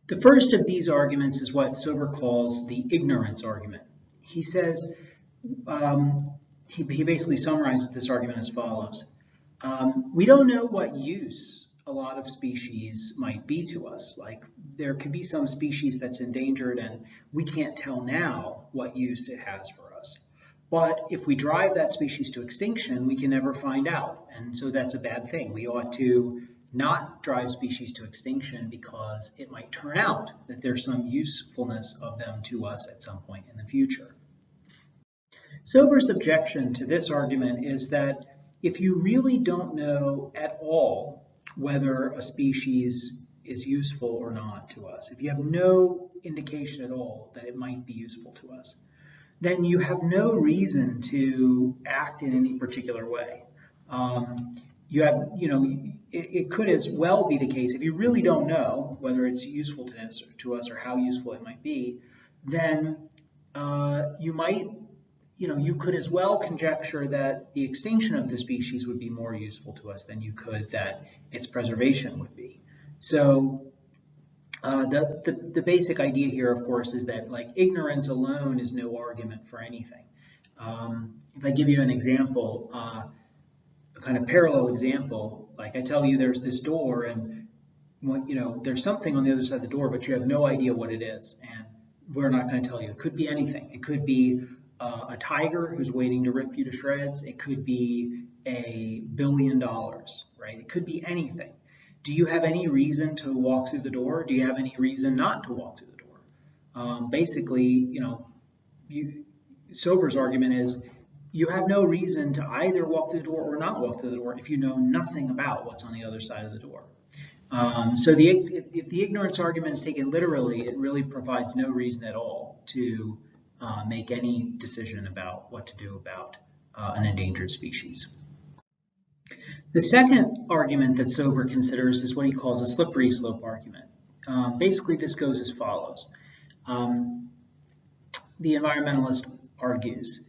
The first of these arguments is what Sober calls the ignorance argument. He says, he basically summarizes this argument as follows. We don't know what use a lot of species might be to us. Like there could be some species that's endangered and we can't tell now what use it has for us. But if we drive that species to extinction, we can never find out. And so that's a bad thing. We ought to not drive species to extinction because it might turn out that there's some usefulness of them to us at some point in the future. Sober's objection to this argument is that if you really don't know at all whether a species is useful or not to us, if you have no indication at all that it might be useful to us, then you have no reason to act in any particular way. It could as well be the case, if you really don't know whether it's useful to us or how useful it might be, then you could as well conjecture that the extinction of the species would be more useful to us than you could that its preservation would be. So the basic idea here, of course, is that like ignorance alone is no argument for anything. If I give you an example, a kind of parallel example, like I tell you there's this door and there's something on the other side of the door, but you have no idea what it is, and we're not going to tell you. It could be anything. It could be a tiger who's waiting to rip you to shreds. It could be $1 billion, right? It could be anything. Do you have any reason to walk through the door? Do you have any reason not to walk through the door? Basically, Sober's argument is you have no reason to either walk through the door or not walk through the door if you know nothing about what's on the other side of the door. So if the ignorance argument is taken literally, it really provides no reason at all to make any decision about what to do about an endangered species. The second argument that Sober considers is what he calls a slippery slope argument. Basically, this goes as follows. The environmentalist argues,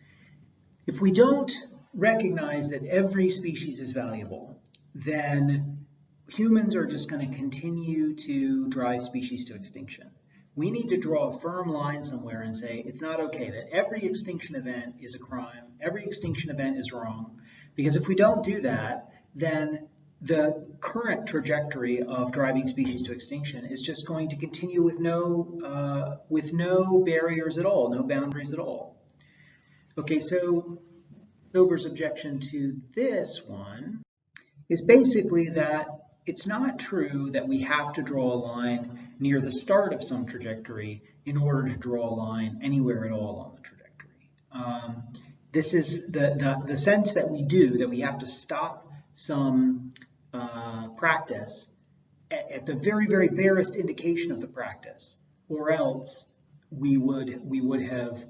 if we don't recognize that every species is valuable, then humans are just going to continue to drive species to extinction. We need to draw a firm line somewhere and say it's not okay, that every extinction event is a crime, every extinction event is wrong, because if we don't do that, then the current trajectory of driving species to extinction is just going to continue with no barriers at all, no boundaries at all. Okay, so Sober's objection to this one is basically that it's not true that we have to draw a line near the start of some trajectory in order to draw a line anywhere at all on the trajectory. This is the sense that we have to stop some practice at the very, very barest indication of the practice, or else we would have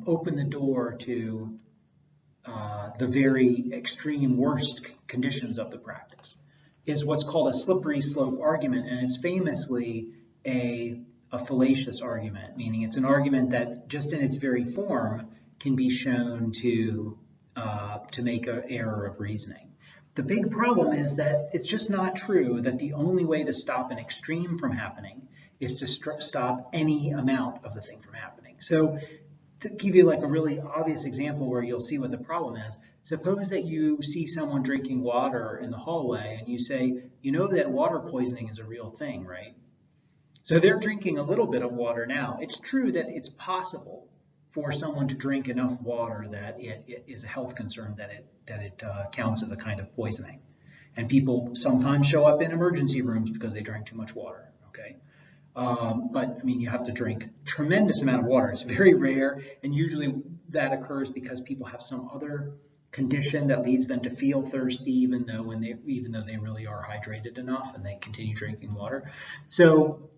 opened the door to the very extreme worst conditions of the practice, is what's called a slippery slope argument, and it's famously a fallacious argument, meaning it's an argument that just in its very form can be shown to make an error of reasoning. The big problem is that it's just not true that the only way to stop an extreme from happening is to stop any amount of the thing from happening. So to give you like a really obvious example where you'll see what the problem is, suppose that you see someone drinking water in the hallway and you say, you know that water poisoning is a real thing, right? So they're drinking a little bit of water now. It's true that it's possible for someone to drink enough water that it is a health concern, that it counts as a kind of poisoning. And people sometimes show up in emergency rooms because they drank too much water, okay? But I mean, you have to drink a tremendous amount of water. It's very rare, and usually that occurs because people have some other condition that leads them to feel thirsty, even though they really are hydrated enough and they continue drinking water. So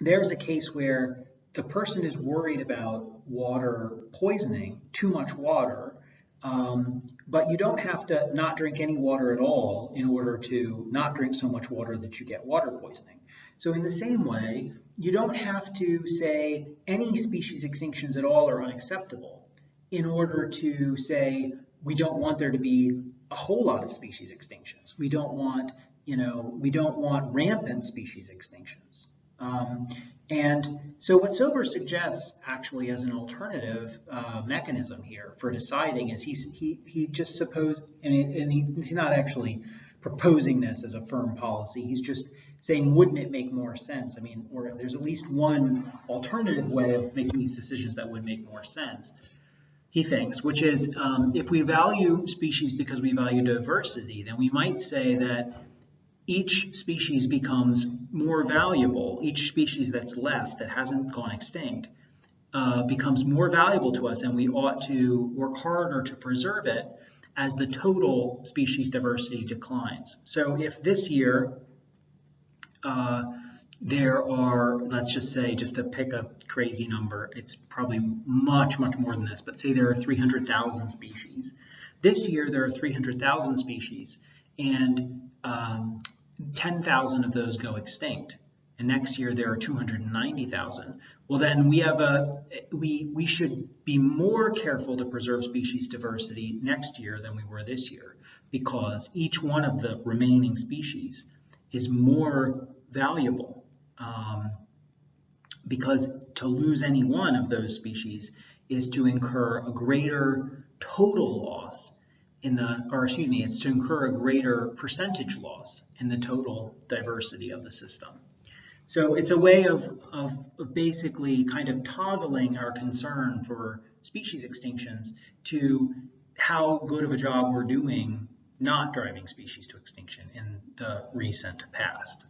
there's a case where the person is worried about water poisoning, too much water, but you don't have to not drink any water at all in order to not drink so much water that you get water poisoning. So in the same way, you don't have to say any species extinctions at all are unacceptable in order to say we don't want there to be a whole lot of species extinctions. We don't want rampant species extinctions. And so what Sober suggests actually as an alternative mechanism here for deciding is he just supposed, and he's not actually proposing this as a firm policy. He's just saying, wouldn't it make more sense? I mean, or there's at least one alternative way of making these decisions that would make more sense, he thinks, which is if we value species because we value diversity, then we might say that each species becomes more valuable. Each species that's left that hasn't gone extinct becomes more valuable to us, and we ought to work harder to preserve it as the total species diversity declines. So if this year there are, let's just say, just to pick a crazy number, it's probably much more than this, but say there are 300,000 species. This year there are 300,000 species, and 10,000 of those go extinct, and next year there are 290,000. Well, then we have we should be more careful to preserve species diversity next year than we were this year, because each one of the remaining species is more valuable. Because to lose any one of those species is to incur a greater total loss it's to incur a greater percentage loss in the total diversity of the system. So it's a way of basically kind of toggling our concern for species extinctions to how good of a job we're doing not driving species to extinction in the recent past.